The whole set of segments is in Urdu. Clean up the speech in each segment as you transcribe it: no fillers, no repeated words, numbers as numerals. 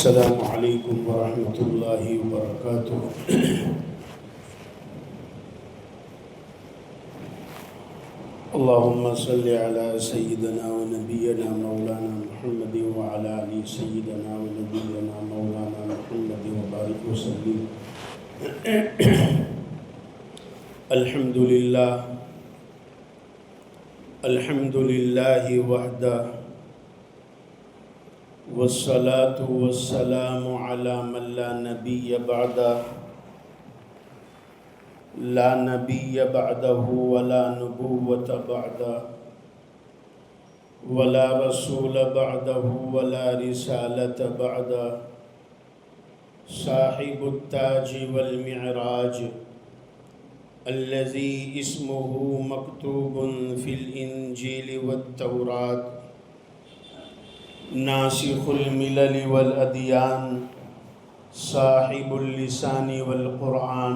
السلام علیکم ورحمۃ اللہ وبرکاتہ۔ اللہم صلی علی سیدنا و نبینا مولانا محمد وعلی آل سیدنا و نبینا مولانا محمد وبارک وسلم۔ الحمد للہ وحدہ والصلاة والسلام على من لا نبی بعدہ لا نبی بعدہ ولا نبوة بعدہ ولا رسول بعدہ ولا رسالة بعدہ، صاحب التاج والمعراج الذي اسمه مكتوب في الإنجيل والتوراة، ناسخ الملل والأديان، صاحب اللسان والقرآن۔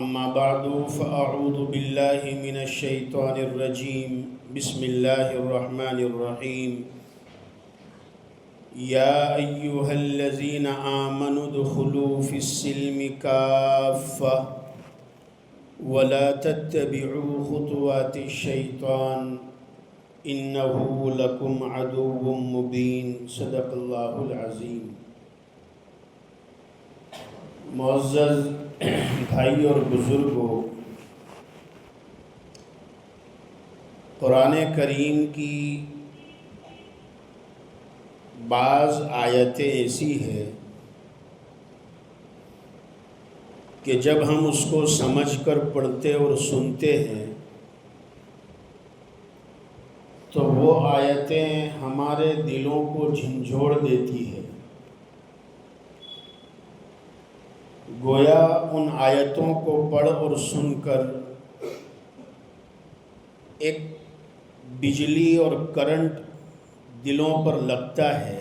اما بعد فاعوذ باللہ من الشیطان الرجیم، بسم اللہ الرحمن الرحیم۔ یا ایہا الذین آمنوا ادخلوا فی السلم کافہ ولا تتبعوا خطوات الشیطان انہ لکم عدو مبین، صدق اللہ العظیم۔ معزز بھائی اور بزرگوں، قرآن کریم کی بعض آیتیں ایسی ہیں کہ جب ہم اس کو سمجھ کر پڑھتے اور سنتے ہیں تو وہ آیتیں ہمارے دلوں کو جھنجھوڑ دیتی ہے۔ گویا ان آیتوں کو پڑھ اور سن کر ایک بجلی اور کرنٹ دلوں پر لگتا ہے،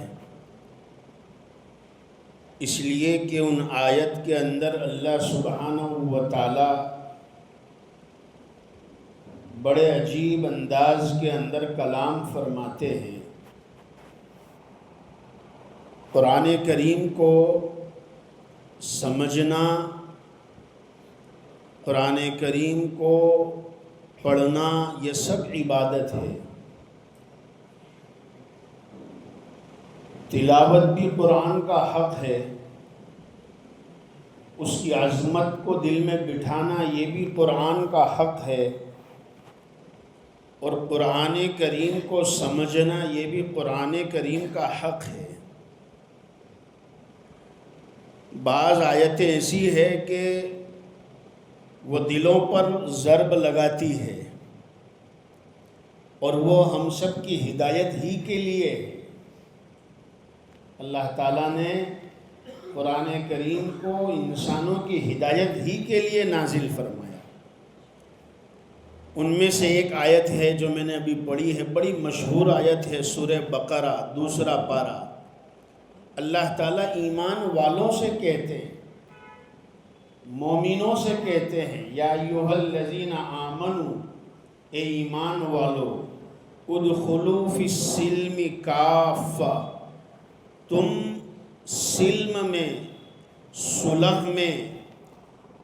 اس لیے کہ ان آیت کے اندر اللہ سبحانہ و تعالی بڑے عجیب انداز کے اندر کلام فرماتے ہیں۔ قرآن کریم کو سمجھنا، قرآن کریم کو پڑھنا، یہ سب عبادت ہے۔ تلاوت بھی قرآن کا حق ہے، اس کی عظمت کو دل میں بٹھانا یہ بھی قرآن کا حق ہے، اور قرآن کریم کو سمجھنا یہ بھی قرآن کریم کا حق ہے۔ بعض آیتیں ایسی ہے کہ وہ دلوں پر ضرب لگاتی ہے، اور وہ ہم سب کی ہدایت ہی کے لیے ہے۔ اللہ تعالیٰ نے قرآن کریم کو انسانوں کی ہدایت ہی کے لیے نازل فرمایا۔ ان میں سے ایک آیت ہے جو میں نے ابھی پڑھی ہے، بڑی مشہور آیت ہے، سورہ بقرہ 2 پارہ۔ اللہ تعالیٰ ایمان والوں سے کہتے ہیں، مومنوں سے کہتے ہیں، یا ایھا الذین آمنوا، اے ایمان والو، ادخلوا فی السلم کافہ، تم سلم میں، صلح میں،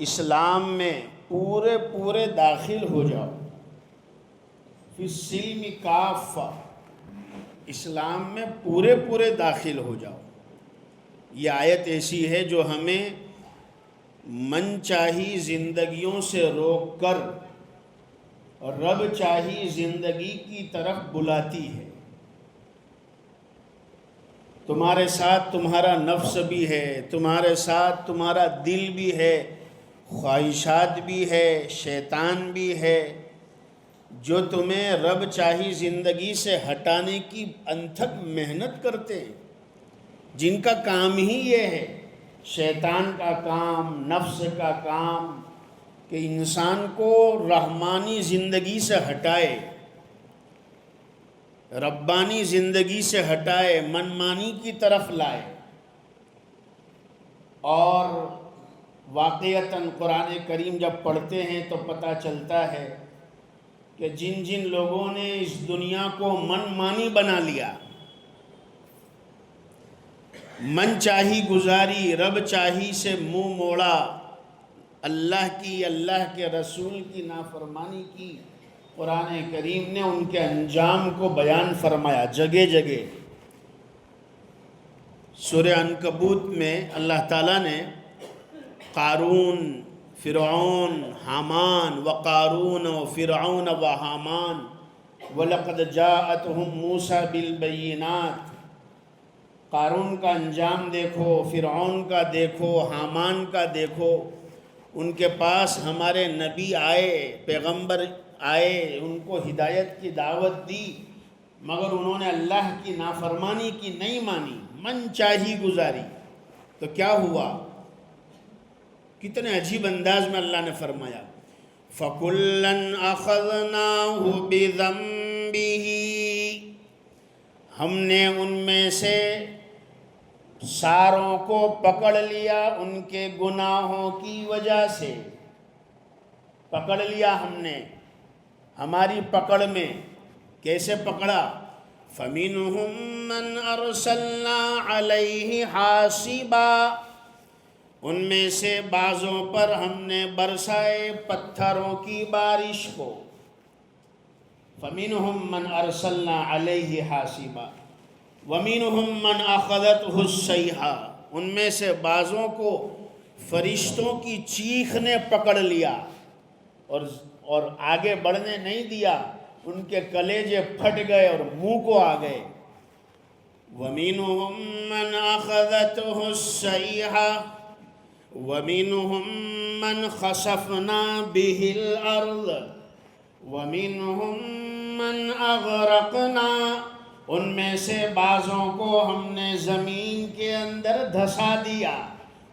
اسلام میں پورے داخل ہو جاؤ۔ فی السلم کافہ، اسلام میں پورے داخل ہو جاؤ۔ یہ آیت ایسی ہے جو ہمیں من چاہی زندگیوں سے روک کر رب چاہی زندگی کی طرف بلاتی ہے۔ تمہارے ساتھ تمہارا نفس بھی ہے، تمہارے ساتھ تمہارا دل بھی ہے، خواہشات بھی ہے، شیطان بھی ہے، جو تمہیں رب چاہی زندگی سے ہٹانے کی انتھک محنت کرتے ہیں، جن کا کام ہی یہ ہے، شیطان کا کام، نفس کا کام، کہ انسان کو رحمانی زندگی سے ہٹائے، ربانی زندگی سے ہٹائے، منمانی کی طرف لائے۔ اور واقعتاً قرآن کریم جب پڑھتے ہیں تو پتہ چلتا ہے کہ جن جن لوگوں نے اس دنیا کو من مانی بنا لیا، من چاہی گزاری، رب چاہی سے منہ موڑا، اللہ کی، اللہ کے رسول کی نافرمانی کی۔ قرآن کریم نے ان کے انجام کو بیان فرمایا جگہ جگہ۔ سورہ عنکبوت میں اللہ تعالیٰ نے قارون، فرعون، حامان وقارون وفرعون وحامان وَلَقَدْ جَاءَتْهُمْ مُوسَى بِالْبَيِّنَاتِ، قارون کا انجام دیکھو، فرعون کا دیکھو، حامان کا دیکھو۔ ان کے پاس ہمارے نبی آئے، پیغمبر آئے، ان کو ہدایت کی دعوت دی، مگر انہوں نے اللہ کی نافرمانی کی، نہیں مانی، من چاہی گزاری۔ تو کیا ہوا؟ کتنے عجیب انداز میں اللہ نے فرمایا، فَكُلًّا أَخَذْنَاهُ بِذَنبِهِ، ہم نے ان میں سے ساروں کو پکڑ لیا ان کے گناہوں کی وجہ سے۔ پکڑ لیا ہم نے، ہماری پکڑ میں۔ کیسے پکڑا؟ فَمِنْهُمْ مَنْ أَرْسَلْنَا عَلَيْهِ حَاصِبًا، ان میں سے بعضوں پر ہم نے برسائے پتھروں کی بارش کو۔ فَمِنْهُمْ مَنْ أَرْسَلْنَا عَلَيْهِ حَاصِبًا وَمِنْهُمْ مَنْ أَخَذَتْهُ الصَّيْحَةُ، ان میں سے بعضوں کو فرشتوں کی چیخ نے پکڑ لیا اور آگے بڑھنے نہیں دیا، ان کے کلیجے پھٹ گئے اور منہ کو آ گئے۔ وَمِنْهُمْ مَنْ أَخَذَتْهُ الصَّيْحَةُ وَمِنْهُمْ مَنْ خَسَفْنَا بِهِ الْأَرْضَ وَمِنْهُمْ مَنْ أَغْرَقْنَا، ان میں سے بعضوں کو ہم نے زمین کے اندر دھسا دیا،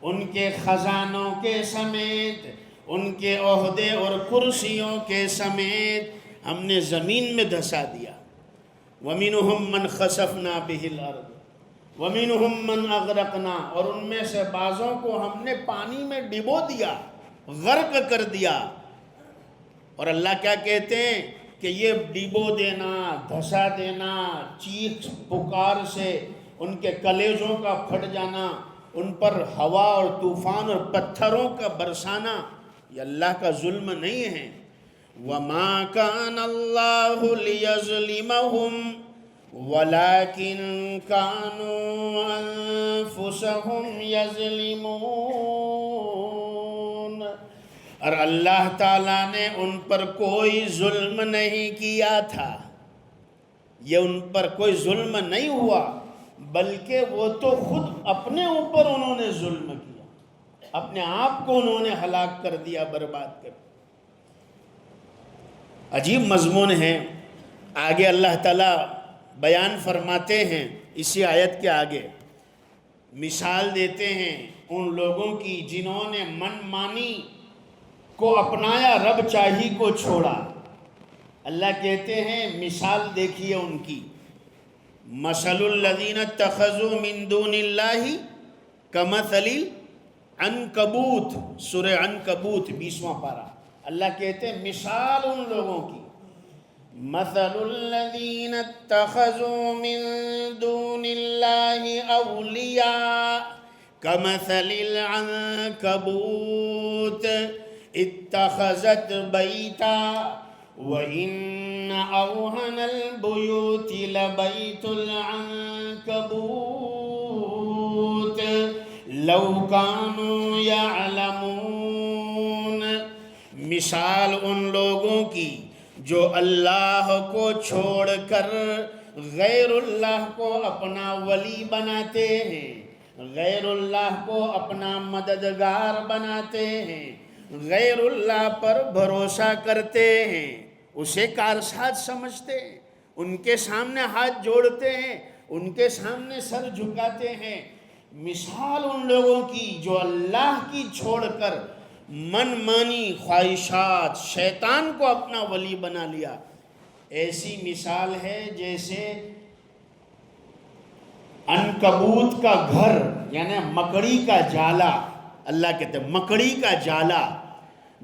ان کے خزانوں کے سمیت، ان کے عہدے اور کرسیوں کے سمیت ہم نے زمین میں دھسا دیا۔ وَمِنْهُمْ مَنْ خَسَفْنَا بِهِ الْأَرْضَ وَمِنْهُمْ مَنْ أَغْرَقْنَا، اور ان میں سے بعضوں کو ہم نے پانی میں ڈبو دیا، غرق کر دیا۔ اور اللہ کیا کہتے ہیں کہ یہ ڈبو دینا، دھسا دینا، چیخ پکار سے ان کے کلیجوں کا پھٹ جانا، ان پر ہوا اور طوفان اور پتھروں کا برسانا، یہ اللہ کا ظلم نہیں ہے۔ وَمَا كَانَ اللَّهُ لِيَظْلِمَهُمْ وَلَكِنْ كَانُوا أَنفُسَهُمْ يَظْلِمُونَ، اور اللہ تعالیٰ نے ان پر کوئی ظلم نہیں کیا تھا، یہ ان پر کوئی ظلم نہیں ہوا، بلکہ وہ تو خود اپنے اوپر انہوں نے ظلم کیا، اپنے آپ کو انہوں نے ہلاک کر دیا، برباد کر دیا۔ عجیب مضمون ہے۔ آگے اللہ تعالیٰ بیان فرماتے ہیں اسی آیت کے آگے، مثال دیتے ہیں ان لوگوں کی جنہوں نے من مانی کو اپنایا، رب چاہی کو چھوڑا۔ اللہ کہتے ہیں مثال دیکھیے ان کی، مَثَلُ الَّذِينَ اتَّخَذُوا مِن دُونِ اللَّهِ كَمَثَلِ الْعَنكَبُوتِ، سورہ عنکبوت 20واں پارہ۔ اللہ کہتے ہیں مثال ان لوگوں کی، مَثَلُ الَّذِينَ اتَّخَذُوا مِن دُونِ اللَّهِ أَوْلِيَاءَ كَمَثَلِ الْعَنكَبُوتِ اتَّخَذَتْ بَيْتًا وَإِنَّ أَوْهَنَ الْبُيُوتِ لَبَيْتُ الْعَنكَبُوتِ لَوْ كَانُوا يَعْلَمُونَ، مثال ان لوگوں کی جو اللہ کو چھوڑ کر غیر اللہ کو اپنا ولی بناتے ہیں، غیر اللہ کو اپنا مددگار بناتے ہیں، غیر اللہ پر بھروسہ کرتے ہیں، اسے کارساز سمجھتے ہیں، ان کے سامنے ہاتھ جوڑتے ہیں، ان کے سامنے سر جھکاتے ہیں۔ مثال ان لوگوں کی جو اللہ کی چھوڑ کر من مانی خواہشات، شیطان کو اپنا ولی بنا لیا، ایسی مثال ہے جیسے عنکبوت کا گھر، یعنی مکڑی کا جالا۔ اللہ کہتے ہیں مکڑی کا جالا،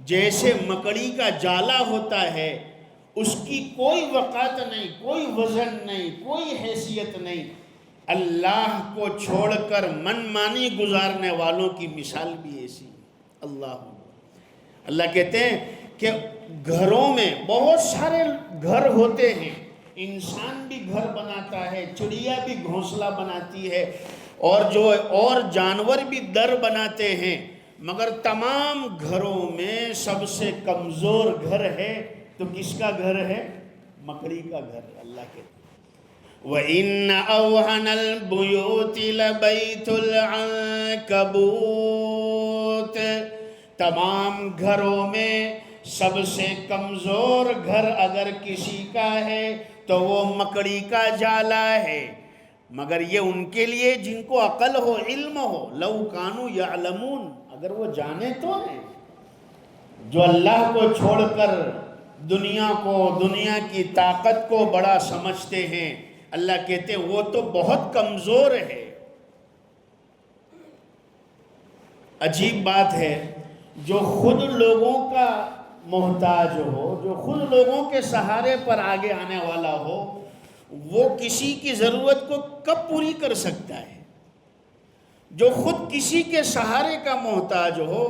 جیسے مکڑی کا جالا ہوتا ہے، اس کی کوئی وقعت نہیں، کوئی وزن نہیں، کوئی حیثیت نہیں۔ اللہ کو چھوڑ کر من مانی گزارنے والوں کی مثال بھی ایسی ہے۔ اللہ کہتے ہیں کہ گھروں میں بہت سارے گھر ہوتے ہیں، انسان بھی گھر بناتا ہے، چڑیا بھی گھونسلہ بناتی ہے، اور جانور بھی در بناتے ہیں، مگر تمام گھروں میں سب سے کمزور گھر ہے تو کس کا گھر ہے؟ مکڑی کا گھر۔ اللہ کہتے ہیں وَإِنَّ أَوْهَنَ الْبُيُوتِ لَبَيْتُ الْعَنكَبُوتِ، تمام گھروں میں سب سے کمزور گھر اگر کسی کا ہے تو وہ مکڑی کا جالا ہے، مگر یہ ان کے لیے جن کو عقل ہو، علم ہو، لَوْ كَانُوا يَعْلَمُونَ، اگر وہ جانے تو ہیں۔ جو اللہ کو چھوڑ کر دنیا کو، دنیا کی طاقت کو بڑا سمجھتے ہیں، اللہ کہتے ہیں وہ تو بہت کمزور ہے۔ عجیب بات ہے، جو خود لوگوں کا محتاج ہو، جو خود لوگوں کے سہارے پر آگے آنے والا ہو، وہ کسی کی ضرورت کو کب پوری کر سکتا ہے؟ جو خود کسی کے سہارے کا محتاج ہو،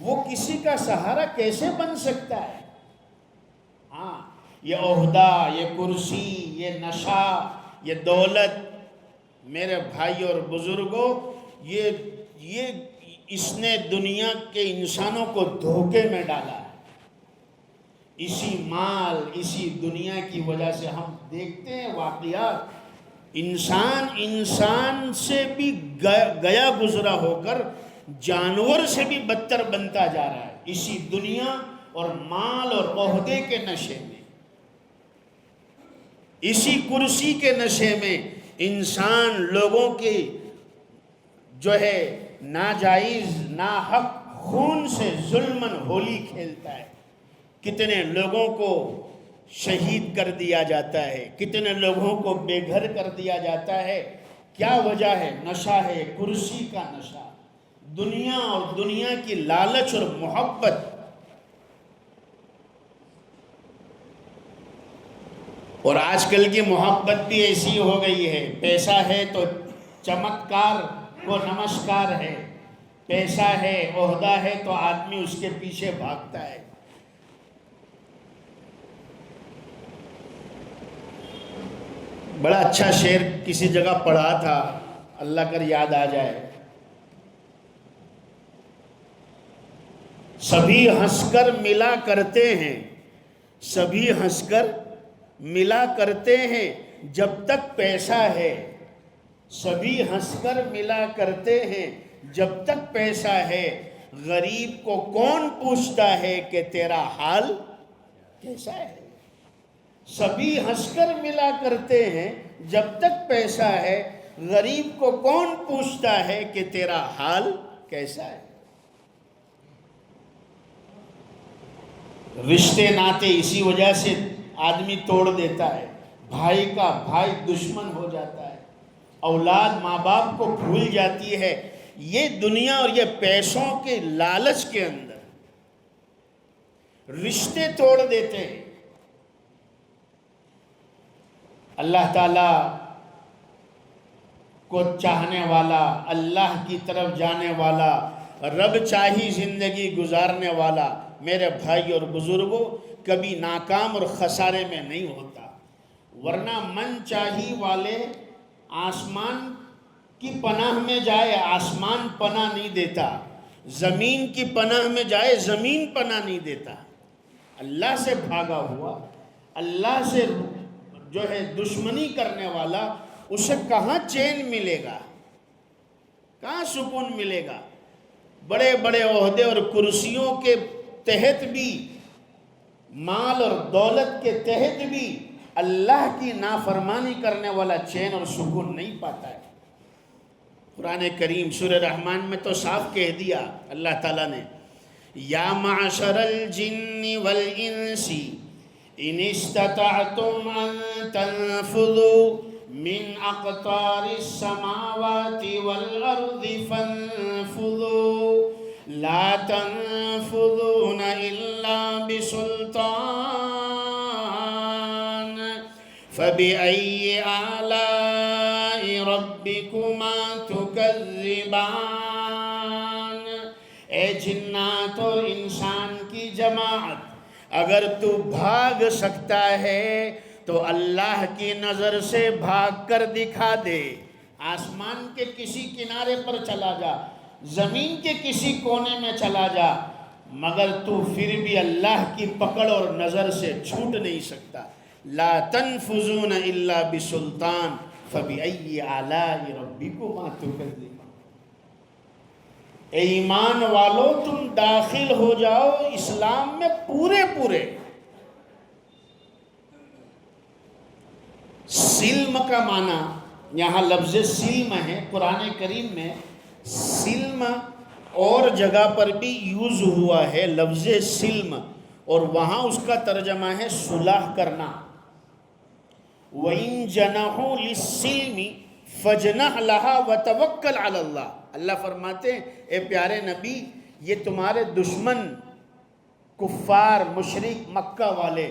وہ کسی کا سہارا کیسے بن سکتا ہے؟ ہاں، یہ عہدہ، یہ کرسی، یہ نشہ، یہ دولت، میرے بھائی اور بزرگوں، یہ اس نے دنیا کے انسانوں کو دھوکے میں ڈالا ہے۔ اسی مال، اسی دنیا کی وجہ سے ہم دیکھتے ہیں واقعات، انسان سے بھی گیا گزرا ہو کر جانور سے بھی بدتر بنتا جا رہا ہے، اسی دنیا اور مال اور عہدے کے نشے میں، اسی کرسی کے نشے میں انسان لوگوں کی جو ہے ناجائز، ناحق خون سے ظلماً ہولی کھیلتا ہے۔ کتنے لوگوں کو شہید کر دیا جاتا ہے، کتنے لوگوں کو بے گھر کر دیا جاتا ہے۔ کیا وجہ ہے؟ نشہ ہے، کرسی کا نشہ، دنیا اور دنیا کی لالچ اور محبت۔ اور آج کل کی محبت بھی ایسی ہو گئی ہے، پیسہ ہے تو چمتکار کو نمسکار ہے، پیسہ ہے، عہدہ ہے تو آدمی اس کے پیچھے بھاگتا ہے۔ بڑا اچھا شعر کسی جگہ پڑھا تھا، اللہ کر یاد آ جائے۔ سبھی ہنس کر ملا کرتے ہیں، سبھی ہنس کر ملا کرتے ہیں جب تک پیسہ ہے، سبھی ہنس کر ملا کرتے ہیں جب تک پیسہ ہے، غریب کو کون پوچھتا ہے کہ تیرا حال کیسا ہے؟ سبھی ہنس کر ملا کرتے ہیں جب تک پیسہ ہے، غریب کو کون پوچھتا ہے کہ تیرا حال کیسا ہے؟ رشتے ناتے اسی وجہ سے آدمی توڑ دیتا ہے، بھائی کا بھائی دشمن ہو جاتا ہے، اولاد ماں باپ کو بھول جاتی ہے، یہ دنیا اور یہ پیسوں کے لالچ کے اندر رشتے توڑ دیتے ہیں۔ اللہ تعالیٰ کو چاہنے والا، اللہ کی طرف جانے والا، رب چاہی زندگی گزارنے والا میرے بھائی اور بزرگوں کبھی ناکام اور خسارے میں نہیں ہوتا، ورنہ من چاہی والے آسمان کی پناہ میں جائے، آسمان پناہ نہیں دیتا، زمین کی پناہ میں جائے، زمین پناہ نہیں دیتا۔ اللہ سے بھاگا ہوا، اللہ سے جو ہے دشمنی کرنے والا، اسے کہاں چین ملے گا، کہاں سکون ملے گا؟ بڑے بڑے عہدے اور کرسیوں کے تحت بھی، مال اور دولت کے تحت بھی اللہ کی نافرمانی کرنے والا چین اور سکون نہیں پاتا ہے۔ قرآن کریم سورہ رحمان میں تو صاف کہہ دیا اللہ تعالیٰ نے، یا معشر الجن والانس ان استطعتم ان تنفذوا من اقطار السماوات والارض فانفذوا لا تنفذون الا بسلطان فبأي آلاء ربكما تكذبان، اے جنات اور انسان کی جماعت، اگر تو بھاگ سکتا ہے تو اللہ کی نظر سے بھاگ کر دکھا دے۔ آسمان کے کسی کنارے پر چلا جا، زمین کے کسی کونے میں چلا جا، مگر تو پھر بھی اللہ کی پکڑ اور نظر سے چھوٹ نہیں سکتا۔ لا تنفذون الا بسلطان فبأي آلاء ربكما تكذبان۔ اے ایمان والو، تم داخل ہو جاؤ اسلام میں پورے پورے۔ سلم کا معنی یہاں لفظ سلم ہے، قرآن کریم میں سلم اور جگہ پر بھی یوز ہوا ہے لفظ سلم، اور وہاں اس کا ترجمہ ہے صلح کرنا۔ وَإِن جَنَحُوا لِلسِّلْمِ فَاجْنَحْ لَهَا وَتَوَكَّلْ عَلَى اللَّهِ۔ اللہ فرماتے ہیں اے پیارے نبی، یہ تمہارے دشمن کفار مشرک مکہ والے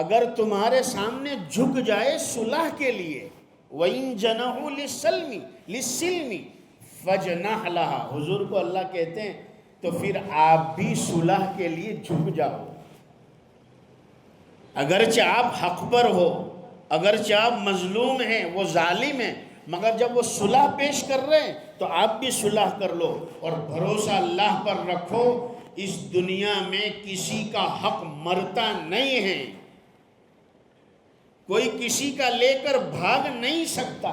اگر تمہارے سامنے جھک جائے صلح کے لیے، وَإِن جَنَحُوا لِلسِّلْمِ فَاجْنَحْ لَهَا، حضور کو اللہ کہتے ہیں تو پھر آپ بھی صلح کے لیے جھک جاؤ۔ اگرچہ آپ حق پر ہو، اگرچہ آپ مظلوم ہیں، وہ ظالم ہیں، مگر جب وہ صلح پیش کر رہے ہیں تو آپ بھی صلح کر لو، اور بھروسہ اللہ پر رکھو، اس دنیا میں کسی کا حق مرتا نہیں ہے، کوئی کسی کا لے کر بھاگ نہیں سکتا۔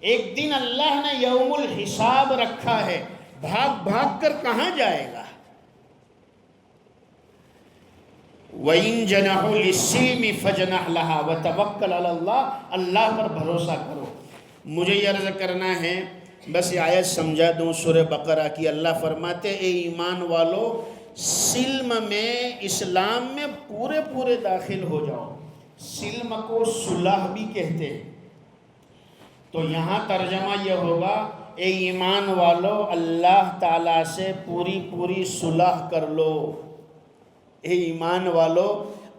ایک دن اللہ نے یوم الحساب رکھا ہے، بھاگ بھاگ کر کہاں جائے گا؟ وَإِن جَنَحُوا لِلسِّلْمِ فَاجْنَحْ لَهَا وَتَوَكَّلْ عَلَى اللَّهِ، اللہ پر بھروسہ کرو۔ مجھے یہ عرض کرنا ہے، بس یہ آیت سمجھا دوں سورہ بقرہ کی۔ اللہ فرماتے اے ایمان والو، سلم میں، اسلام میں پورے پورے داخل ہو جاؤ۔ سلم کو صلح بھی کہتے ہیں، تو یہاں ترجمہ یہ ہوگا اے ایمان والو، اللہ تعالیٰ سے پوری پوری صلح کر لو۔ اے ایمان والو،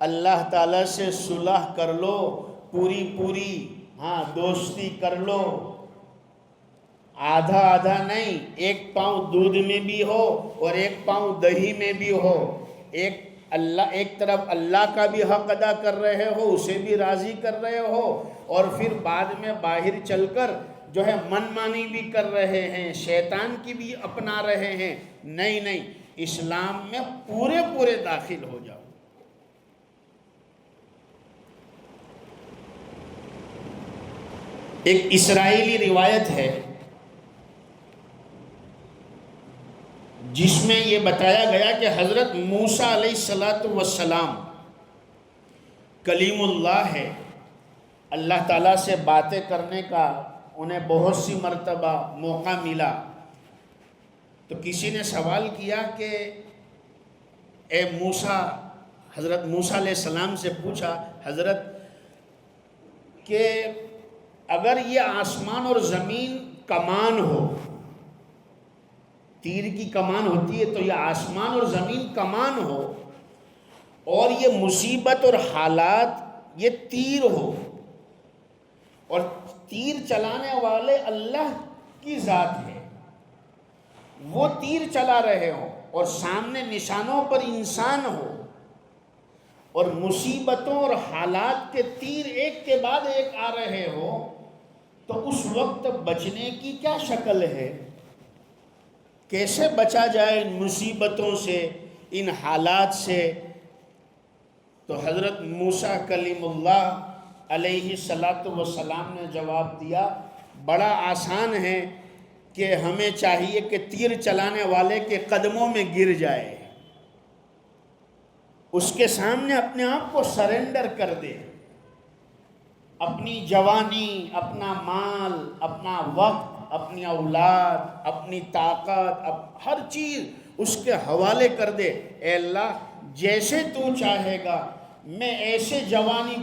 اللہ تعالیٰ سے صلح کر لو، پوری پوری، ہاں دوستی کر لو، آدھا آدھا نہیں، ایک پاؤں دودھ میں بھی ہو اور ایک پاؤں دہی میں بھی ہو، ایک طرف اللہ کا بھی حق ادا کر رہے ہو، اسے بھی راضی کر رہے ہو، اور پھر بعد میں باہر چل کر جو ہے من مانی بھی کر رہے ہیں، شیطان کی بھی اپنا رہے ہیں۔ نہیں نہیں، اسلام میں پورے پورے داخل ہو جاؤ۔ ایک اسرائیلی روایت ہے جس میں یہ بتایا گیا کہ حضرت موسیٰ علیہ السلام کلیم اللہ ہے، اللہ تعالیٰ سے باتیں کرنے کا انہیں بہت سی مرتبہ موقع ملا، تو کسی نے سوال کیا کہ اے موسیٰ، حضرت موسیٰ علیہ السلام سے پوچھا حضرت کہ اگر یہ آسمان اور زمین کمان ہو، تیر کی کمان ہوتی ہے تو یہ آسمان اور زمین کمان ہو، اور یہ مصیبت اور حالات یہ تیر ہو، اور تیر چلانے والے اللہ کی ذات ہے، وہ تیر چلا رہے ہوں اور سامنے نشانوں پر انسان ہو، اور مصیبتوں اور حالات کے تیر ایک کے بعد ایک آ رہے ہو، تو اس وقت بچنے کی کیا شکل ہے؟ کیسے بچا جائے ان مصیبتوں سے، ان حالات سے؟ تو حضرت موسیٰ کلیم اللہ علیہ السلام نے جواب دیا، بڑا آسان ہے کہ ہمیں چاہیے کہ تیر چلانے والے کے قدموں میں گر جائے، اس کے سامنے اپنے آپ کو سرنڈر کر دے، اپنی جوانی، اپنا مال، اپنا وقت، اپنی اولاد، اپنی طاقت، ہر چیز اس کے حوالے کر دے۔ اے اللہ، جیسے تو چاہے گا میں ایسے جوانی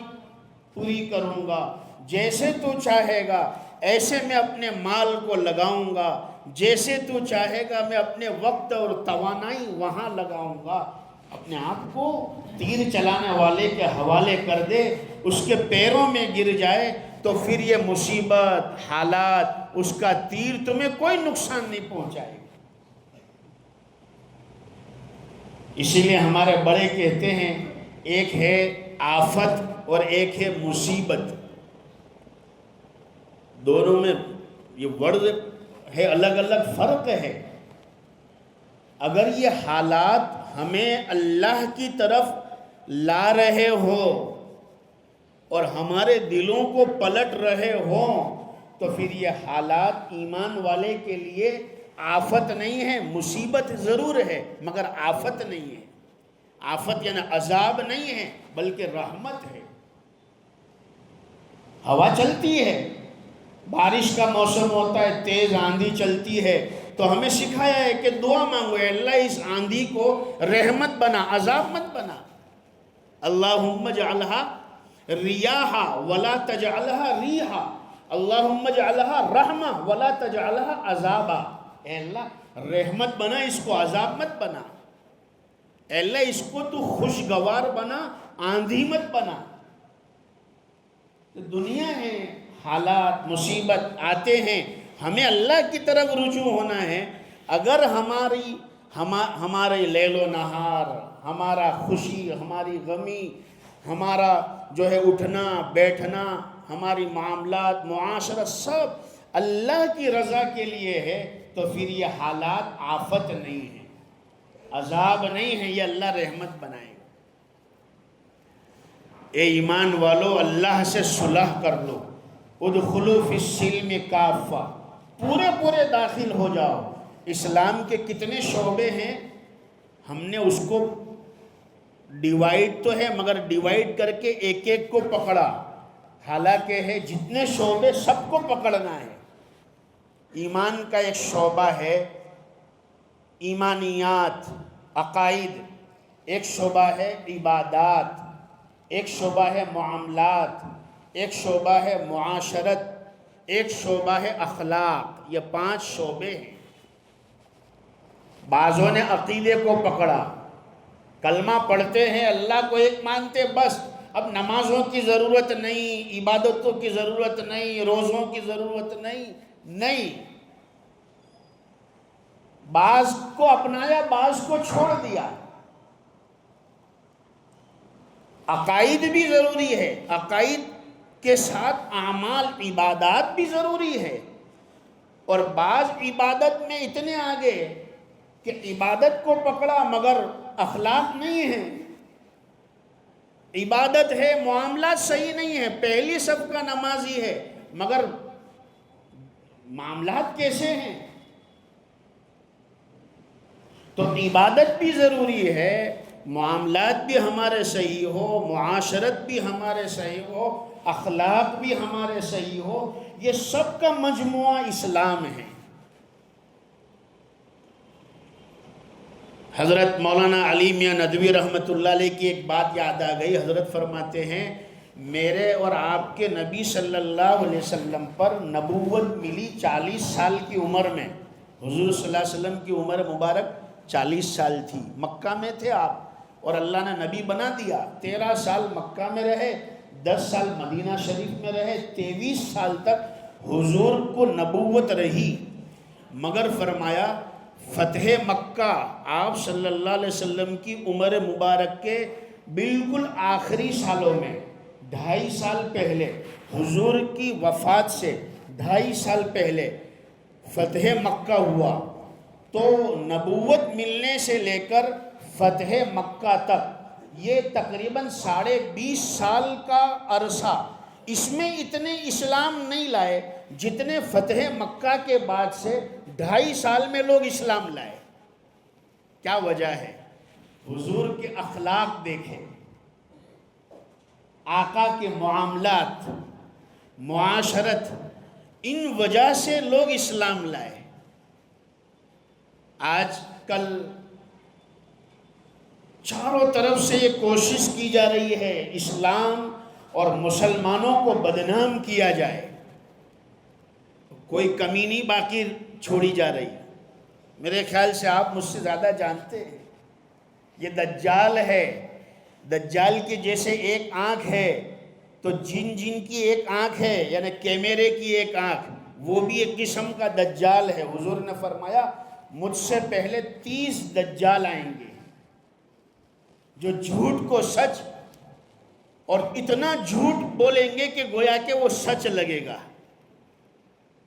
پوری کروں گا، جیسے تو چاہے گا ایسے میں اپنے مال کو لگاؤں گا، جیسے تو چاہے گا میں اپنے وقت اور توانائی وہاں لگاؤں گا۔ اپنے آپ کو تیر چلانے والے کے حوالے کر دے، اس کے پیروں میں گر جائے، تو پھر یہ مصیبت، حالات، اس کا تیر تمہیں کوئی نقصان نہیں پہنچائے گا۔ اسی لیے ہمارے بڑے کہتے ہیں ایک ہے آفت اور ایک ہے مصیبت، دونوں میں یہ ورڈ ہے، الگ الگ فرق ہے۔ اگر یہ حالات ہمیں اللہ کی طرف لا رہے ہو اور ہمارے دلوں کو پلٹ رہے ہوں تو پھر یہ حالات ایمان والے کے لیے آفت نہیں ہے، مصیبت ضرور ہے مگر آفت نہیں ہے۔ آفت یعنی عذاب نہیں ہے بلکہ رحمت ہے۔ ہوا چلتی ہے، بارش کا موسم ہوتا ہے، تیز آندھی چلتی ہے، تو ہمیں سکھایا ہے کہ دعا مانگو، اے اللہ اس آندھی کو رحمت بنا، عذاب مت بنا۔ اللہم اجعلہا ریاحا ولا تجعلہا ریحا، اللہم اجعلہا رحمہ ولا تجعلہا عذابا۔ اے اللہ رحمت بنا، اس کو عذاب مت بنا۔ اے اللہ اس کو تو خوشگوار بنا، آندھی مت بنا۔ دنیا ہے، حالات مصیبت آتے ہیں، ہمیں اللہ کی طرف رجوع ہونا ہے۔ اگر ہمارے لیل و نہار، ہمارا خوشی، ہماری غمی، ہمارا جو ہے اٹھنا بیٹھنا، ہماری معاملات معاشرت سب اللہ کی رضا کے لیے ہے تو پھر یہ حالات آفت نہیں ہے، عذاب نہیں ہے، یہ اللہ رحمت بنائے گا۔ اے ایمان والو اللہ سے صلح کر لو، ادخلوا فی السلم کافہ، پورے داخل ہو جاؤ۔ اسلام کے کتنے شعبے ہیں، ہم نے اس کو ڈیوائیڈ تو ہے مگر ڈیوائیڈ کر کے ایک ایک کو پکڑا، حالانکہ ہے جتنے شعبے سب کو پکڑنا ہے۔ ایمان کا ایک شعبہ ہے ایمانیات، عقائد، ایک شعبہ ہے عبادات، ایک شعبہ ہے معاملات، ایک شعبہ ہے معاشرت، ایک شعبہ ہے اخلاق۔ یہ 5 شعبے ہیں۔ بعضوں نے عقیدے کو پکڑا، کلمہ پڑھتے ہیں، اللہ کو ایک مانتے، بس اب نمازوں کی ضرورت نہیں، عبادتوں کی ضرورت نہیں، روزوں کی ضرورت نہیں۔ بعض کو اپنایا، بعض کو چھوڑ دیا۔ عقائد بھی ضروری ہے، عقائد کے ساتھ اعمال عبادات بھی ضروری ہے، اور بعض عبادت میں اتنے آگے کہ عبادت کو پکڑا مگر اخلاق نہیں ہے، عبادت ہے معاملات صحیح نہیں ہے، پہلی صف کا نمازی ہے مگر معاملات کیسے ہیں؟ تو عبادت بھی ضروری ہے، معاملات بھی ہمارے صحیح ہو، معاشرت بھی ہمارے صحیح ہو، اخلاق بھی ہمارے صحیح ہو، یہ سب کا مجموعہ اسلام ہے۔ حضرت مولانا علی میاں ندوی رحمۃ اللہ علیہ کی ایک بات یاد آ گئی۔ حضرت فرماتے ہیں میرے اور آپ کے نبی صلی اللہ علیہ وسلم پر نبوت ملی 40 سال کی عمر میں۔ حضور صلی اللہ علیہ وسلم کی عمر مبارک 40 سال تھی، مکہ میں تھے آپ اور اللہ نے نبی بنا دیا۔ 13 سال مکہ میں رہے، 10 سال مدینہ شریف میں رہے، 23 سال تک حضور کو نبوت رہی، مگر فرمایا فتح مکہ آپ صلی اللہ علیہ وسلم کی عمر مبارک کے بالکل آخری سالوں میں، 2.5 سال پہلے، حضور کی وفات سے 2.5 سال پہلے فتح مکہ ہوا۔ تو نبوت ملنے سے لے کر فتح مکہ تک یہ تقریباً 20.5 سال کا عرصہ، اس میں اتنے اسلام نہیں لائے جتنے فتح مکہ کے بعد سے 2.5 سال میں لوگ اسلام لائے۔ کیا وجہ ہے؟ حضور کے اخلاق دیکھیں، آقا کے معاملات، معاشرت، ان وجہ سے لوگ اسلام لائے۔ آج کل چاروں طرف سے یہ کوشش کی جا رہی ہے اسلام اور مسلمانوں کو بدنام کیا جائے، کوئی کمی نہیں باقی چھوڑی جا رہی۔ میرے خیال سے آپ مجھ سے زیادہ جانتے ہیں، یہ دجال ہے، دجال کی جیسے ایک آنکھ ہے تو جن کی ایک آنکھ ہے یعنی کیمرے کی ایک آنکھ، وہ بھی ایک قسم کا دجال ہے۔ حضور نے فرمایا مجھ سے پہلے 30 دجال آئیں گے جو جھوٹ کو سچ اور اتنا جھوٹ بولیں گے کہ گویا کہ وہ سچ لگے گا،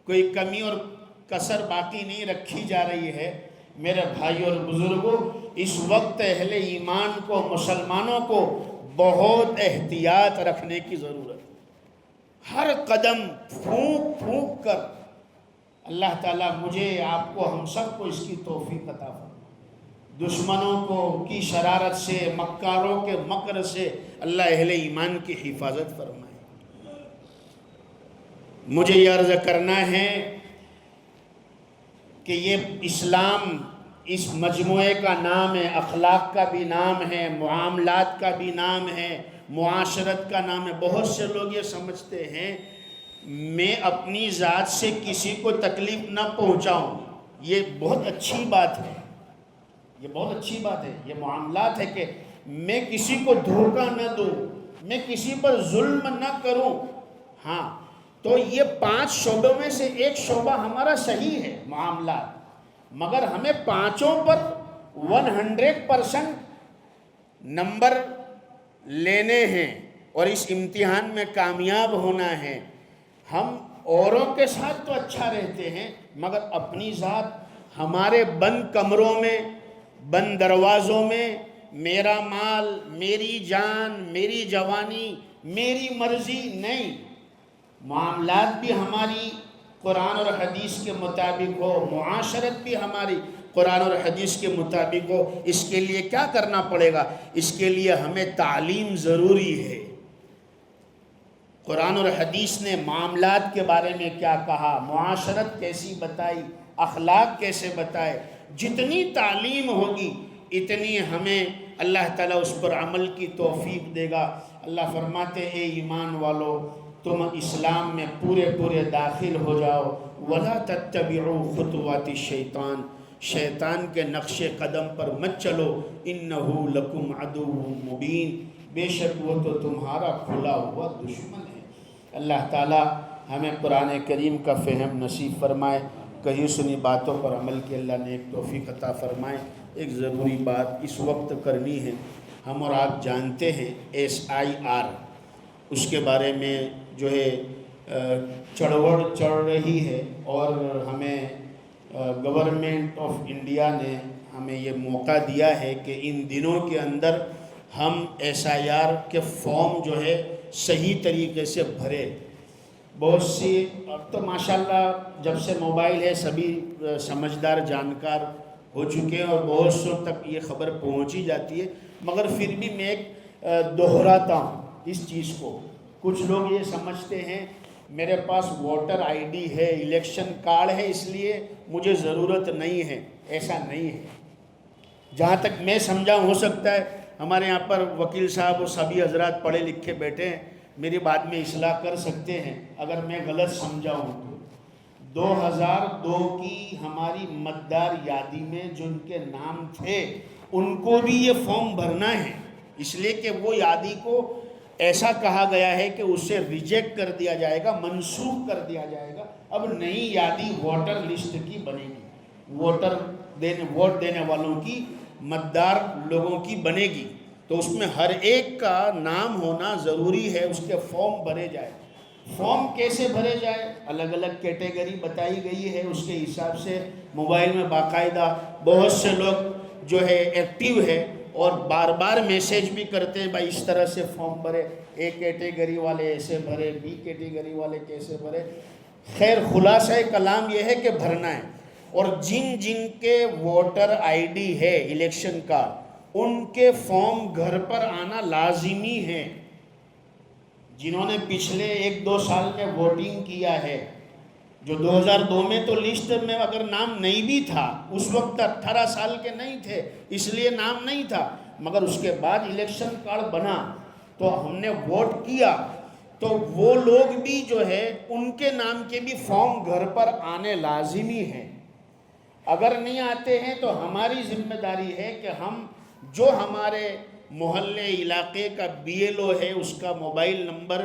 کوئی کمی اور کسر باقی نہیں رکھی جا رہی ہے۔ میرے بھائی اور بزرگوں، اس وقت اہل ایمان کو، مسلمانوں کو بہت احتیاط رکھنے کی ضرورت ہے۔ ہر قدم پھونک پھونک کر اللہ تعالیٰ مجھے، آپ کو، ہم سب کو اس کی توفیق عطا فرمائے۔ دشمنوں کو کی شرارت سے، مکاروں کے مکر سے اللہ اہل ایمان کی حفاظت فرمائے۔ مجھے یہ عرض کرنا ہے کہ یہ اسلام اس مجموعے کا نام ہے، اخلاق کا بھی نام ہے، معاملات کا بھی نام ہے، معاشرت کا نام ہے۔ بہت سے لوگ یہ سمجھتے ہیں میں اپنی ذات سے کسی کو تکلیف نہ پہنچاؤں، یہ بہت اچھی بات ہے، یہ بہت اچھی بات ہے، یہ معاملات ہے کہ میں کسی کو دھوکہ نہ دوں، میں کسی پر ظلم نہ کروں۔ ہاں، تو یہ 5 شعبوں میں سے ایک شعبہ ہمارا صحیح ہے، معاملات، مگر ہمیں 5 پر 100% نمبر لینے ہیں اور اس امتحان میں کامیاب ہونا ہے۔ ہم اوروں کے ساتھ تو اچھا رہتے ہیں، مگر اپنی ذات ہمارے بند کمروں میں، بند دروازوں میں، میرا مال، میری جان، میری جوانی، میری مرضی نہیں، معاملات بھی ہماری قرآن اور حدیث کے مطابق ہو، معاشرت بھی ہماری قرآن اور حدیث کے مطابق ہو۔ اس کے لیے کیا کرنا پڑے گا؟ اس کے لیے ہمیں تعلیم ضروری ہے۔ قرآن اور حدیث نے معاملات کے بارے میں کیا کہا، معاشرت کیسی بتائی، اخلاق کیسے بتائے، جتنی تعلیم ہوگی اتنی ہمیں اللہ تعالیٰ اس پر عمل کی توفیق دے گا۔ اللہ فرماتے اے ایمان والو، تم اسلام میں پورے داخل ہو جاؤ، وَلَا تَتَّبِعُوا خُطُوَاتِ الشَّيْطَانِ، شیطان کے نقش قدم پر مت چلو، إِنَّهُ لَكُمْ عَدُوٌّ مُبِينٌ، بے شک وہ تو تمہارا کھلا ہوا دشمن ہے۔ اللہ تعالیٰ ہمیں قرآن کریم کا فہم نصیب فرمائے، کہی سنی باتوں پر عمل کی اللہ نے ایک توفیق عطا فرمائے۔ ایک ضروری بات اس وقت کرنی ہے، ہم اور آپ جانتے ہیں SIR، اس کے بارے میں جو ہے چڑوڑ چڑھ رہی ہے، اور ہمیں گورنمنٹ آف انڈیا نے ہمیں یہ موقع دیا ہے کہ ان دنوں کے اندر ہم SIR کے فارم جو ہے صحیح طریقے سے بھرے۔ بہت سی، اب تو ماشاءاللہ جب سے موبائل ہے سبھی سمجھدار جانکار ہو چکے ہیں اور بہت سو تک یہ خبر پہنچ ہی جاتی ہے، مگر پھر بھی میں ایک دہراتا ہوں اس چیز کو۔ کچھ لوگ یہ سمجھتے ہیں میرے پاس ووٹر ID ہے، الیکشن کارڈ ہے، اس لیے مجھے ضرورت نہیں ہے۔ ایسا نہیں ہے، جہاں تک میں سمجھا، ہو سکتا ہے ہمارے یہاں پر وکیل صاحب اور سبھی حضرات پڑھے لکھے بیٹھے ہیں، میری بات میں اصلاح کر سکتے ہیں اگر میں غلط سمجھا ہوں تو۔ 2002 کی ہماری متدار یادی میں جن کے نام تھے ان کو بھی یہ فارم بھرنا ہے، اس لیے کہ وہ یادی کو ایسا کہا گیا ہے کہ اسے ریجیکٹ کر دیا جائے گا، منسوخ کر دیا جائے گا۔ اب نئی یادی ووٹر لسٹ کی بنے گی، ووٹ دینے والوں کی، متدار لوگوں کی بنے گی، تو اس میں ہر ایک کا نام ہونا ضروری ہے، اس کے فارم بھرے جائے۔ فارم کیسے بھرے جائے؟ الگ الگ کیٹیگری بتائی گئی ہے، اس کے حساب سے موبائل میں باقاعدہ بہت سے لوگ جو ہے ایکٹیو ہے اور بار بار میسیج بھی کرتے ہیں بھائی اس طرح سے فارم بھرے، اے کیٹیگری والے ایسے بھرے، بی کیٹیگری والے کیسے بھرے۔ خیر، خلاصہ کلام یہ ہے کہ بھرنا ہے، اور جن کے ووٹر ID ہے، الیکشن کارڈ، ان کے فارم گھر پر آنا لازمی ہے۔ جنہوں نے پچھلے 1-2 سال میں ووٹنگ کیا ہے، جو 2002 میں تو لسٹ میں اگر نام نہیں بھی تھا، اس وقت 18 سال کے نہیں تھے اس لیے نام نہیں تھا، مگر اس کے بعد الیکشن کارڈ بنا تو ہم نے ووٹ کیا، تو وہ لوگ بھی جو ہے ان کے نام کے بھی فارم گھر پر آنے لازمی ہیں۔ اگر نہیں آتے ہیں تو ہماری ذمہ داری ہے کہ ہم جو ہمارے محلے علاقے کا BLO ہے، اس کا موبائل نمبر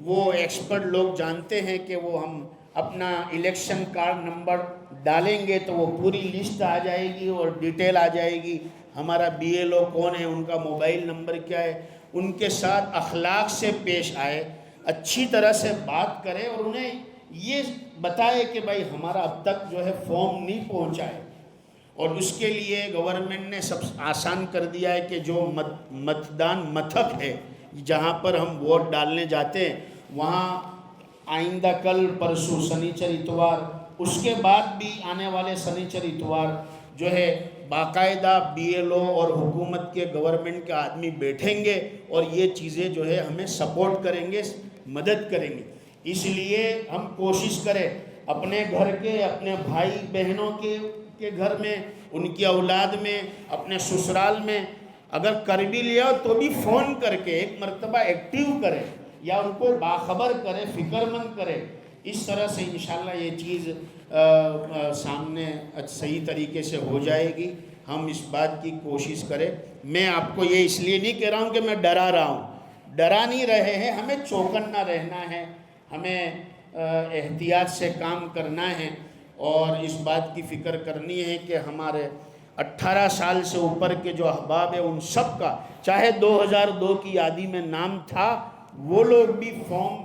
وہ ایکسپرٹ لوگ جانتے ہیں کہ وہ ہم اپنا الیکشن کارڈ نمبر ڈالیں گے تو وہ پوری لسٹ آ جائے گی اور ڈیٹیل آ جائے گی، ہمارا BLO کون ہے، ان کا موبائل نمبر کیا ہے۔ ان کے ساتھ اخلاق سے پیش آئے، اچھی طرح سے بات کرے اور انہیں یہ بتائے کہ بھائی ہمارا اب تک جو ہے فارم نہیں پہنچا ہے، اور اس کے لیے گورنمنٹ نے سب آسان کر دیا ہے کہ جو متدان متھک ہے جہاں پر ہم ووٹ ڈالنے جاتے ہیں وہاں آئندہ کل پرسوں سنیچر اتوار، اس کے بعد بھی آنے والے سنیچر اتوار جو ہے باقاعدہ BLO اور حکومت کے گورنمنٹ کے آدمی بیٹھیں گے اور یہ چیزیں جو ہے ہمیں سپورٹ کریں گے، مدد کریں گے۔ اس لیے ہم کوشش کریں اپنے گھر کے، اپنے بھائی بہنوں کے گھر میں، ان کی اولاد میں، اپنے سسرال میں اگر کر بھی لیا تو بھی فون کر کے ایک مرتبہ ایکٹیو کرے یا ان کو باخبر کرے، فکر مند کرے۔ اس طرح سے انشاءاللہ یہ چیز سامنے صحیح طریقے سے ہو جائے گی۔ ہم اس بات کی کوشش کریں۔ میں آپ کو یہ اس لیے نہیں کہہ رہا ہوں کہ میں ڈرا رہا ہوں، ڈرا نہیں رہے ہیں، ہمیں چوکنا رہنا ہے، ہمیں احتیاط سے کام کرنا ہے اور اس بات کی فکر کرنی ہے کہ ہمارے 18 سال سے اوپر کے جو احباب ہیں ان سب کا، چاہے 2002 کی یادی میں نام تھا، وہ لوگ بھی فارم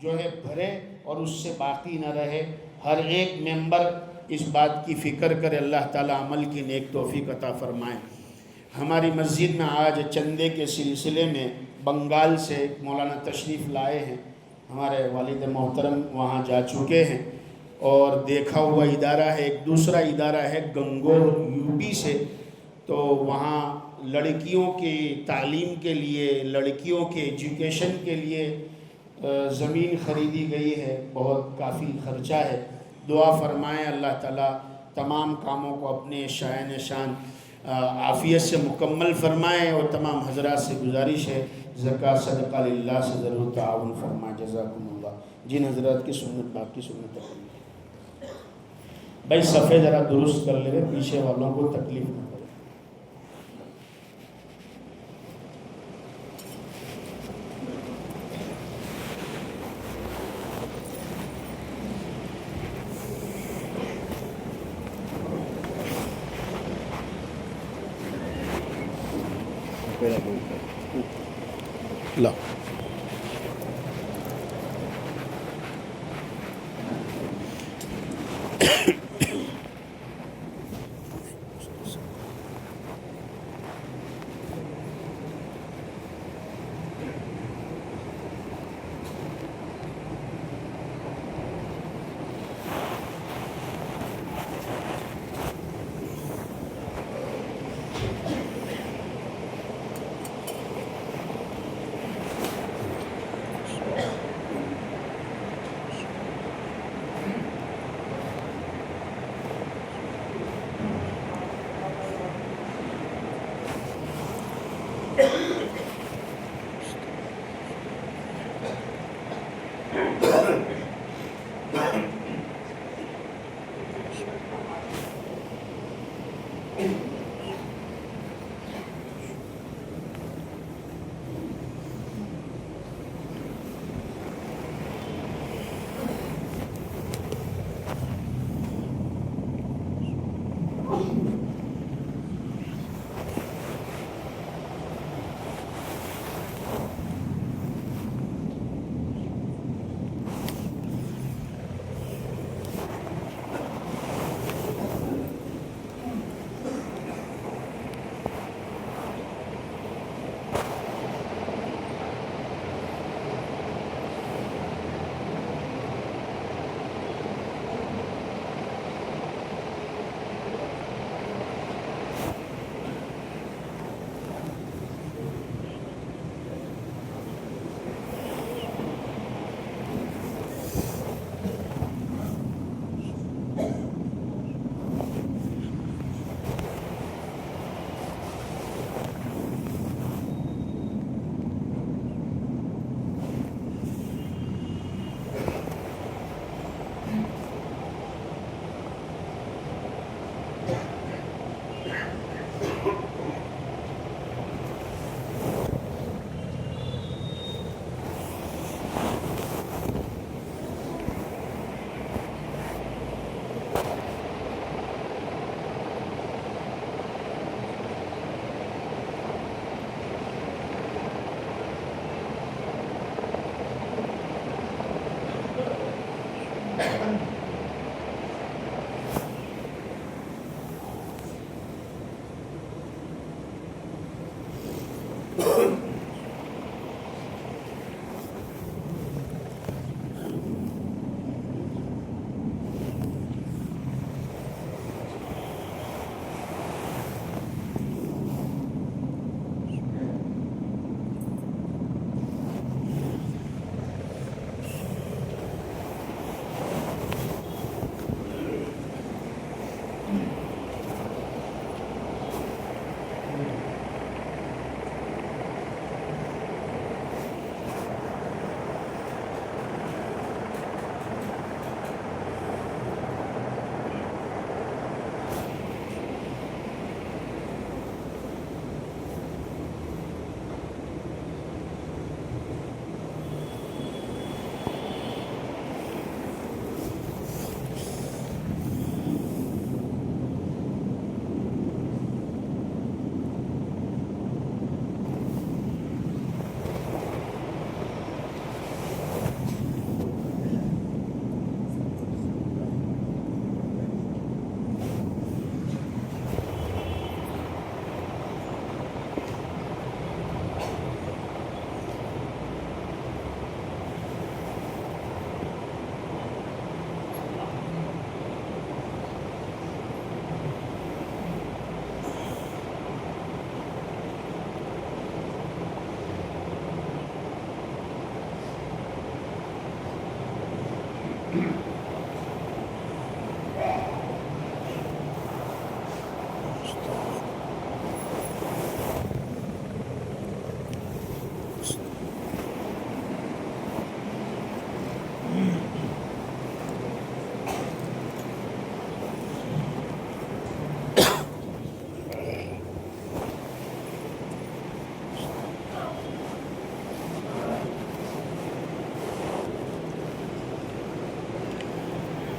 جو ہے بھرے اور اس سے باقی نہ رہے۔ ہر ایک ممبر اس بات کی فکر کرے، اللہ تعالیٰ عمل کی نیک توفیق عطا فرمائے۔ ہماری مسجد میں آج چندے کے سلسلے میں بنگال سے مولانا تشریف لائے ہیں، ہمارے والد محترم وہاں جا چکے ہیں اور دیکھا ہوا ادارہ ہے۔ ایک دوسرا ادارہ ہے گنگور UP سے، تو وہاں لڑکیوں کی تعلیم کے لیے، لڑکیوں کے ایجوکیشن کے لیے زمین خریدی گئی ہے، بہت کافی خرچہ ہے۔ دعا فرمائیں اللہ تعالیٰ تمام کاموں کو اپنے شائن شان عافیت سے مکمل فرمائیں، اور تمام حضرات سے گزارش ہے زکوٰۃ صدقہ للہ سے ضرور تعاون فرمائیں۔ جزاکم اللہ۔ جن حضرات کی سنت باقی سنت ہے بھائی صفحے ذرا درست کر لے، پیچھے والوں کو تکلیف نہ کرے۔ لا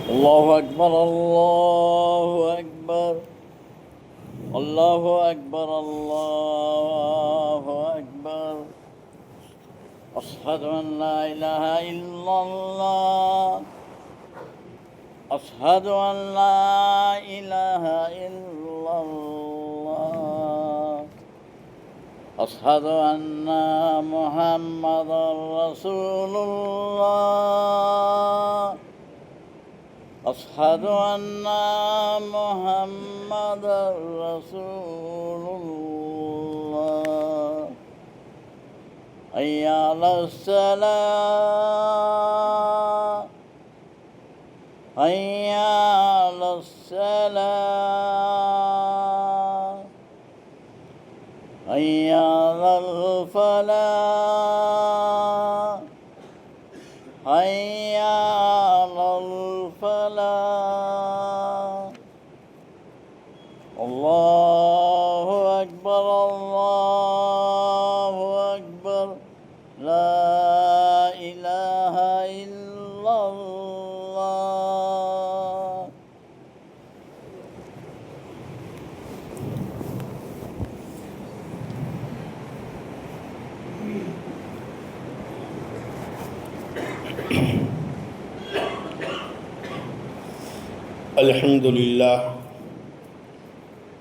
الله أكبر الله أكبر الله أكبر الله أكبر أشهد أن لا إله إلا الله أشهد أن لا إله إلا الله أشهد أن محمدا رسول الله أشهد أن محمدا رسول الله حي على الصلاة حي على الصلاة حي على الفلاح حي على الفلاح الله أكبر الله أكبر لا إله إلا الله.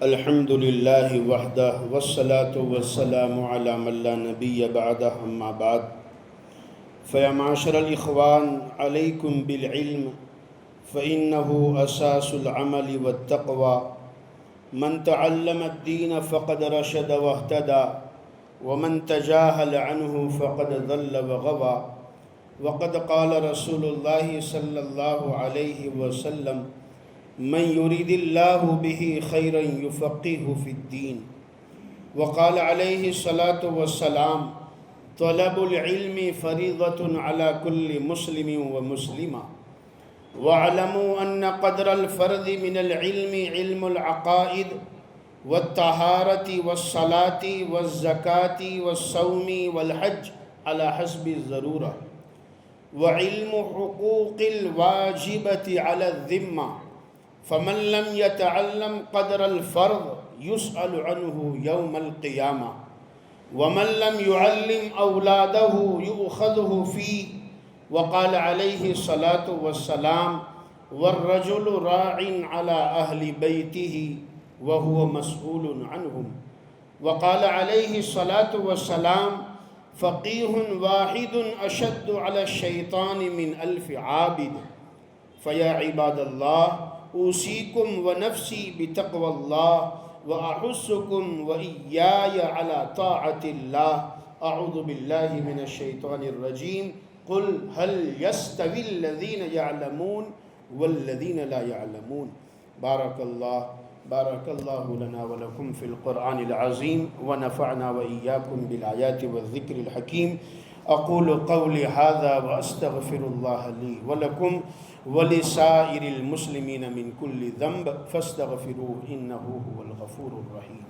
الحمد لله وحده والصلاة والسلام على من لا نبي بعده أما بعد فيا معاشر الإخوان عليكم بالعلم فإنه أساس العمل والتقوى من تعلم الدين فقد رشد واهتدى ومن تجاهل عنه فقد ضل وغوى وقد قال رسول الله صلى الله عليه وسلم من يريد الله به خيرا يفقهه في الدين وقال عليه الصلاة والسلام طلب العلم فريضة على كل مسلم ومسلمة واعلموا أن قدر الفرد من العلم علم العقائد والطهارة والصلاة والزكاة والصوم والحج على حسب الضرورة وعلم حقوق الواجبة على الذمة فمن لم يتعلم قدر الفرض يسأل عنه يوم القيامة ومن لم يعلم أولاده يؤخذه فيه وقال عليه الصلاة والسلام والرجل راع على أهل بيته وهو مسؤول عنهم. وقال عليه الصلاة والسلام فقيه واحد أشد على الشيطان من 1000 عابد. فيا عباد الله أوصيكم ونفسي بتقوى الله وأحثكم وإياي على طاعة الله. أعوذ بالله من الشيطان الرجيم. قل هل يستوي الذين يعلمون والذين لا يعلمون. بارك الله لنا ولكم في القرآن العظيم ونفعنا وإياكم بالآيات والذكر الحكيم. أقول قولي هذا وأستغفر الله لي ولكم ولسائر المسلمين من كل ذنب فاستغفروه إنه هو الغفور الرحيم.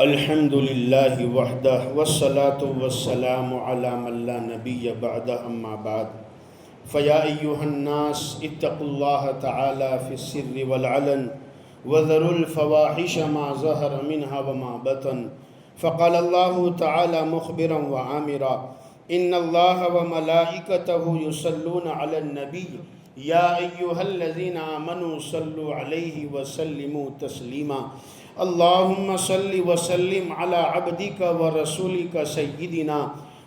الحمد للہ وحدہ والصلاة والسلام علی من لا نبی بعدہ اما بعد. فیا ایہا الناس اتقوا اللہ تعالی فی السر والعلن وذروا الفواحش ما ظہر منها وما بطن. فقال اللہ تعالی مخبرا وعامرا ان اللہ وملائکتہ یصلون علی النبی یا ایہا الذین آمنوا صلوا علیہ وسلموا تسلیما. اللہم صل وسلم علی عبدک ورسولک سیدنا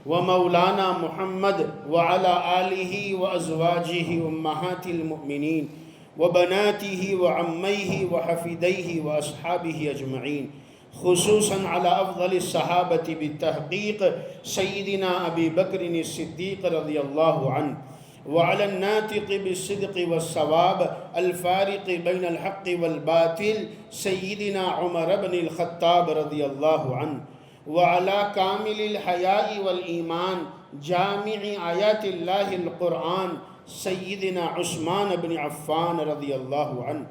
ومولانا محمد وعلی آلہ وازواجہ امہات المؤمنین وبناتہ وعمیہ وحفیدیہ واصحابہ اجمعین، خصوصاً علی افضل الصحابة بالتحقیق سیدنا ابی بکر الصدیق رضی اللہ عنہ، وعلى الناطق بالصدق والصواب الفارق بين الحق والباطل سيدنا عمر بن الخطاب رضي الله عنه، وعلى كامل الحياء والإيمان جامع آيات الله القرآن سيدنا عثمان بن عفان رضي الله عنه،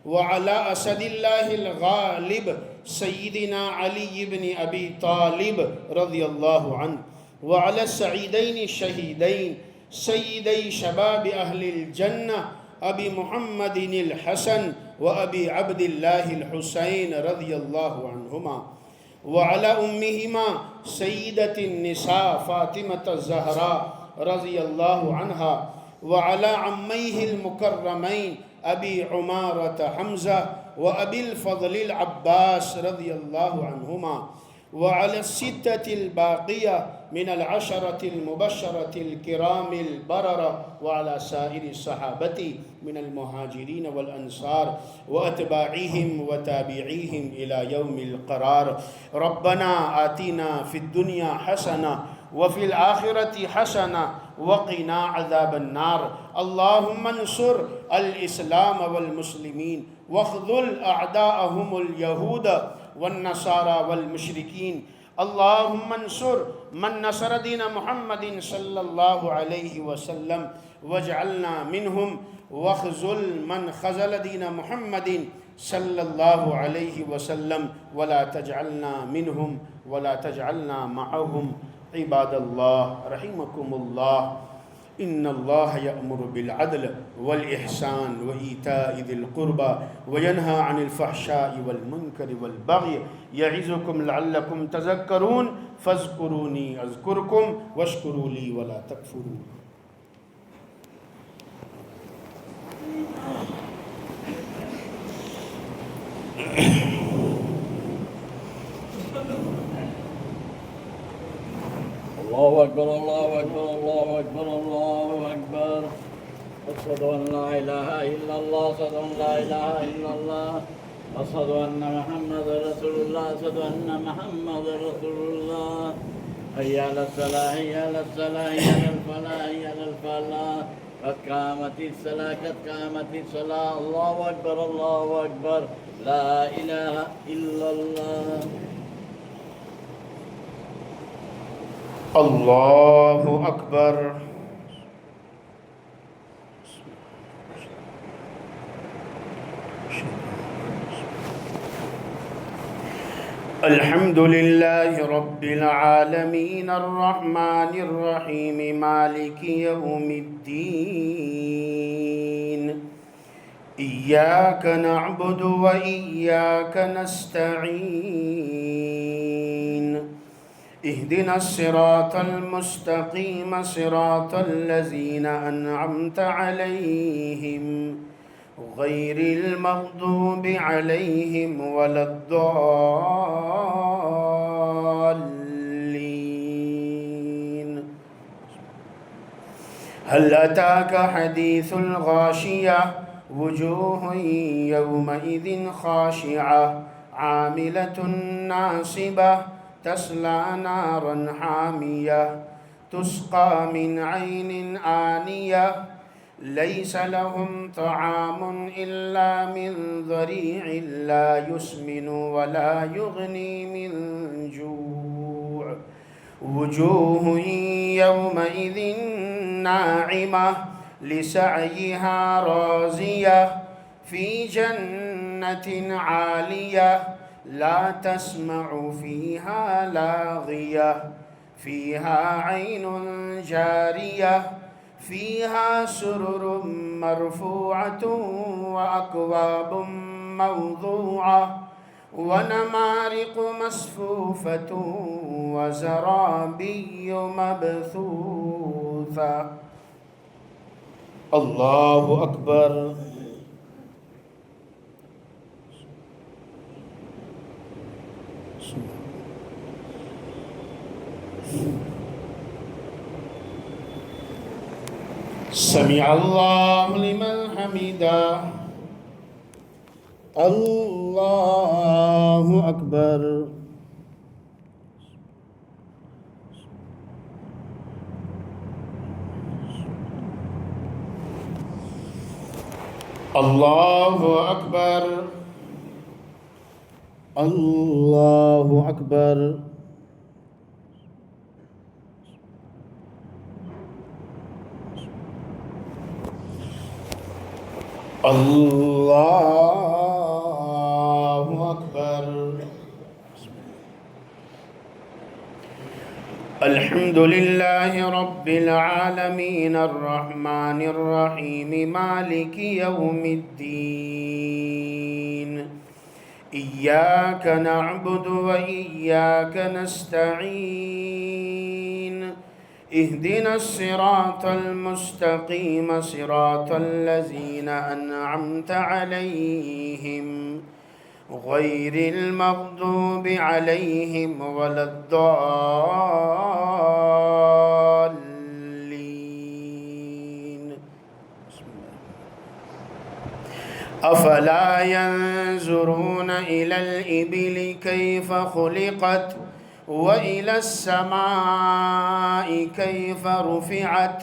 وعلى أسد الله الغالب سيدنا علي بن أبي طالب رضي الله عنه، وعلى السعيدين الشهيدين سیدی شباب اہل الجنہ ابی محمد الحسن و ابی عبد اللہ الحسین رضی اللہ عنہما، وعلی امہما سیدت النساء فاطمة الزہراء رضی اللہ عنہا، وعلی عمیہ المکرمین ابی عمارة حمزہ و ابی الفضل العباس رضی اللہ عنہما، وعلى الستة الباقية من العشرة المبشرة الكرام البررة، وعلى سائر الصحابة من المهاجرين والأنصار وأتباعهم وتابعيهم إلى يوم القرار. ربنا آتنا في الدنيا حسنة وفي الآخرة حسنة وقنا عذاب النار. اللهم انصر الإسلام والمسلمين واخذل أعداءهم اليهود والنصارى والمشركين. اللهم انصر من نصر دين محمد صلى الله عليه وسلم واجعلنا منهم، واخذل من خذل دين محمد صلى الله عليه وسلم ولا تجعلنا منهم ولا تجعلنا معهم. عباد الله رحمكم الله، إن الله يأمر بالعدل والإحسان وإيتاء ذي القربى وينهى عن الفحشاء والمنكر والبغي يعظكم لعلكم تذكرون. فاذكروني أذكركم واشكروا لي ولا تكفرون. الله أكبر الله أكبر الله أكبر الله أكبر. أشهد أن لا إله إلا الله أشهد أن لا إله إلا الله أشهد أن محمد رسول الله أشهد أن محمد رسول الله. حي على الصلاة حي على الصلاة حي على الفلاح حي على الفلاح. قد قامت الصلاة قد قامت الصلاة. الله أكبر الله أكبر. لا إله إلا الله. الله أكبر. الحمد لله رب العالمين الرحمن الرحيم مالك يوم الدين إياك نعبد وإياك نستعين اهدنا الصراط المستقيم صراط الذين أنعمت عليهم غير المغضوب عليهم ولا الضالين. هل أتاك حديث الغاشية وجوه يومئذ خاشعة عاملة ناصبة تصلى نارا حامية تسقى من عين آنية ليس لهم طعام إلا من ضريع لا يسمن ولا يغني من جوع وجوه يومئذ ناعمة لسعيها راضية في جنة عالية لا تسمع فيها لاغية فيها عين جارية فيها سرر مرفوعة وأكواب موضوعة ونمارق مصفوفة وزرابي مبثوثة. الله أكبر. سمع الله لمن حمده. الله أكبر. الله أكبر. الله أكبر. الله أكبر. الحمد لله رب العالمين الرحمن الرحيم مالك يوم الدين إياك نعبد وإياك نستعين اهدنا الصراط المستقيم صراط الذين أنعمت عليهم غير المغضوب عليهم ولا الضالين. أفلا ينظرون إلى الإبل كيف خلقت وإلى السماء كيف رفعت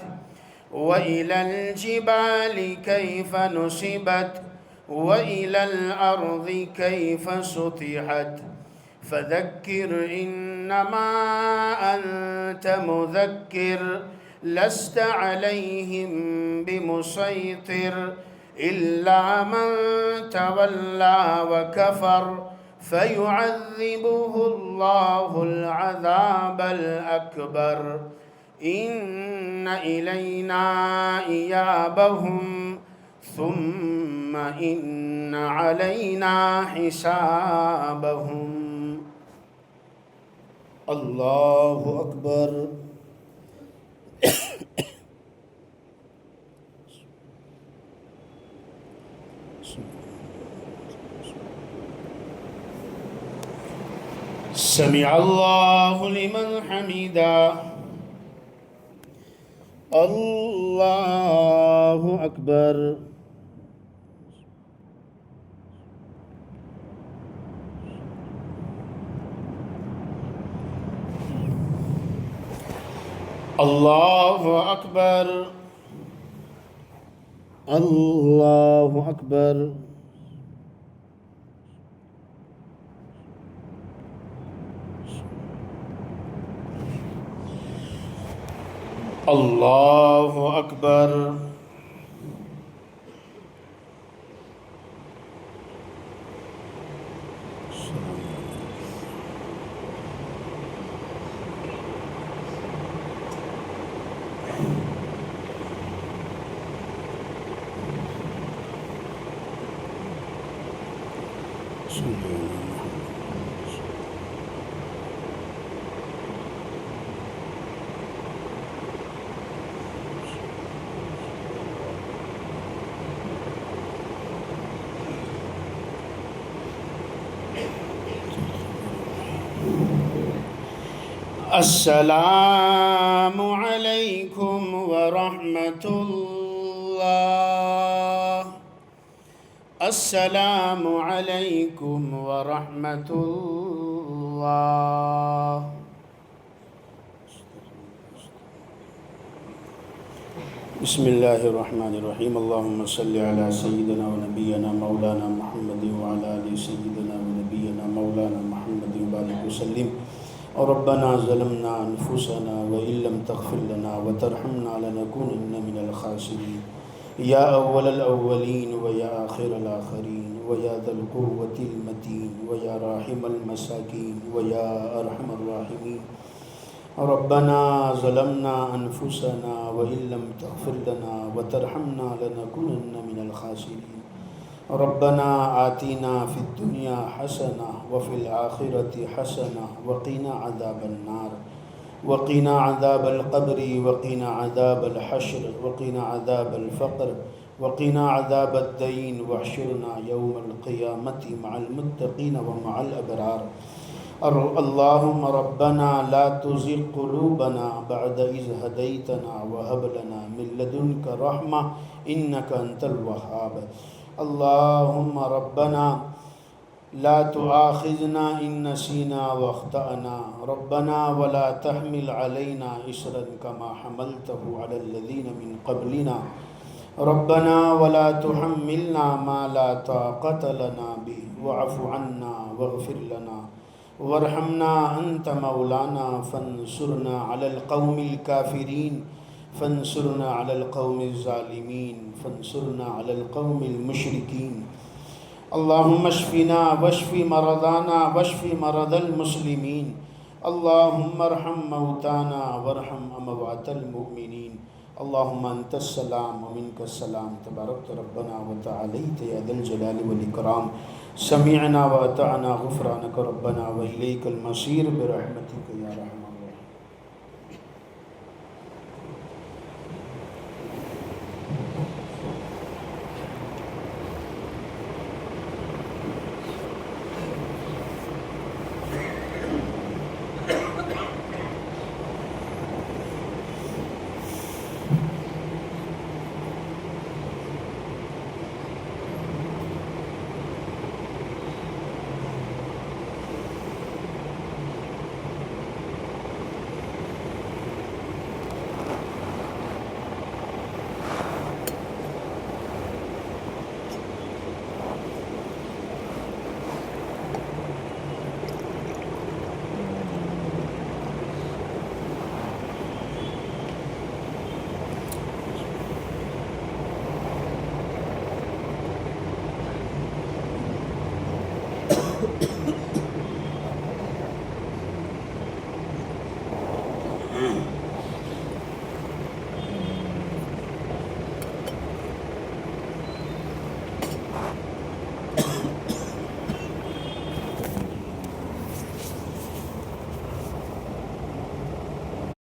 وإلى الجبال كيف نصبت وإلى الأرض كيف سطحت فذكر إنما أنت مذكر لست عليهم بمسيطر إلا من تولى وكفر فيعذبه الله العذاب الأكبر إن إلينا إيابهم ثم إن علينا حسابهم. الله أكبر. سمع الله لمن حمده. الله أكبر. الله أكبر. الله أكبر. الله أكبر. السلام علیکم ورحمۃ اللہ. السلام علیکم ورحمۃ اللہ. بسم اللہ الرحمن الرحیم. اللہم صلی علی سیدنا و نبینا مولانا محمد وعلی آل سیدنا و نبینا مولانا محمد وبارک وسلم. ربنا ظلمنا انفسنا وان لم تغفر لنا وترحمنا لنكونن من الخاسرین. یا اول الاولین ویا آخر الاخرین ویا ذا القوة المتین ویا راحم المساکین ویا ارحم الراحمین. ربنا ظلمنا انفسنا وان لم تغفر لنا وترحمنا لنكونن من الخاسرین. ربنا آتنا فی الدنیا حسنہ وفی الآخرة حسنہ وقنا عذاب النار وقنا عذاب القبر وقنا عذاب الحشر وقنا عذاب الفقر وقنا عذاب الدین واحشرنا یوم القیامة مع المتقین ومع الابرار. اللہم ربنا لا تزغ قلوبنا بعد اذ ہدیتنا وہب لنا من لدنک رحمہ انک انت الوہاب. اللہم ربنا لا تؤاخذنا ان نسینا واخطأنا ربنا ولا تحمل علينا إصرا كما حملته على الذين من قبلنا ربنا ولا تحملنا ما لا طاقة لنا به واعف عنا واغفر لنا وارحمنا أنت مولانا فانصرنا على القوم الكافرين فانصرنا على القوم الظالمين فانصرنا على القوم المشركين. اللهم اشفنا واشف مرضانا واشف مرضى المسلمين. اللهم ارحم موتانا وارحم اموات المؤمنين. اللهم انت السلام ومنك السلام تباركت ربنا وتعاليت يا ذا الجلال والاكرام. سمعنا واطعنا غفرانك ربنا واليك المصير برحمتك يا رحمن.